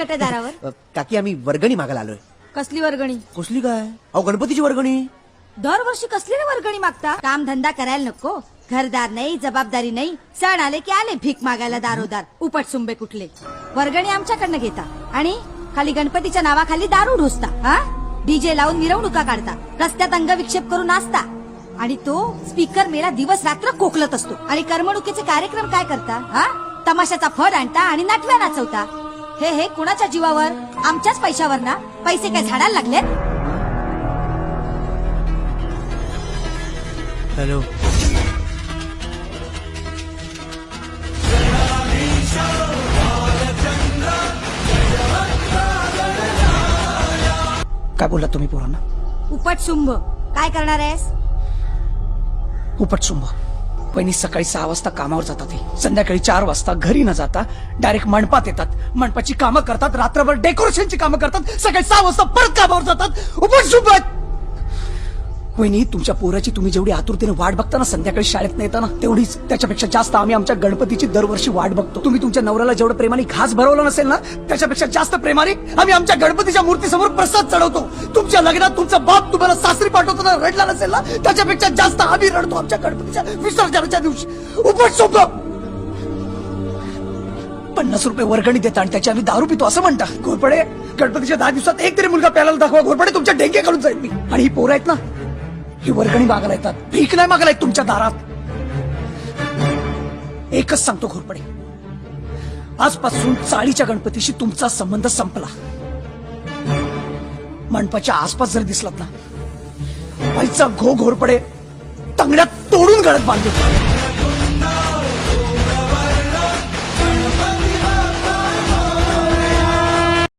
खटाखट दारावर? काकी आम्ही वर्गणी मागायला आलोय. कसली वर्गणी? कसली काय? अहो गणपतीची वर्गणी. दरवर्षी कसली रे वर्गणी मागता? काम धंदा करायला नको, घरदार नाही, जबाबदारी नाही, सण आले की आले भीक मागायला दारोदार. उपट सुंबे कुठले. वर्गणी आमच्याकडनं घेता आणि खाली गणपतीच्या नावाखाली दारू ढोसता. हा, डीजे लावून मिरवणुका काढता, रस्त्यात अंगविक्षेप करून नाचता आणि तो स्पीकर मेला दिवस रात्र कोकलत असतो. आणि करमणुकीचे कार्यक्रम काय करता? हा, तमाशाचा फड आणता आणि नटव्या नाचवता. हे कुणाच्या जीवावर? आमच्याच पैशावर ना. पैसे काय झाडायला लागलेत? हॅलो. काय बोलला तुम्ही पोरांना? उपट सुंभ. काय करणार आहेस? उपटसुंभ. पहिली सकाळी 6 वाजता कामावर जातात, ते संध्याकाळी 4 वाजता घरी न जाता डायरेक्ट मंडपात येतात, मंडपाची कामं करतात, रात्रभर डेकोरेशनची कामं करतात, सकाळी 6 वाजता परत कामावर जातात. उपटसुंभ. वहिनी, तुमच्या पोराची तुम्ही जेवढी आतुरतेने वाट बघता ना संध्याकाळी शाळेत येता ना, तेवढीच त्याच्यापेक्षा जास्त आम्ही आमच्या गणपतीची दरवर्षी वाट बघतो. तुम्ही तुमच्या नवऱ्याला जेवढं प्रेमाने घास भरवला नसेल ना, त्याच्यापेक्षा जास्त प्रेमाने आम्ही आमच्या गणपतीच्या मूर्तीसमोर प्रसाद चढवतो. तुमच्या लग्नात तुमचा बाप तुम्हाला सासरी पाठवताना रडला नसेल ना, त्याच्यापेक्षा जास्त आम्ही रडतो आमच्या गणपतीच्या विसर्जनाच्या दिवशी. उपटसुंभ. 50 रुपये वर्गणी देता आणि त्याची आम्ही दारू पितो असं म्हणता? घोरपडे, गणपतीच्या 10 दिवसात एक तरी मुलगा प्यायला दाखवा. घोरपडे, तुमच्या डेंगे घालून जाईल मी. आणि ही पोरं आहेत ना, ही वर्गणी मागायला येतात, भीक नाही मागायला येत तुमच्या दारात. एकच सांगतो घोरपडे, आजपासून चाळीच्या गणपतीशी तुमचा संबंध संपला. मंडपाच्या आसपास जर दिसलात ना, आईचा घोरपडे तंगड्यात तोडून गळत बांधतो.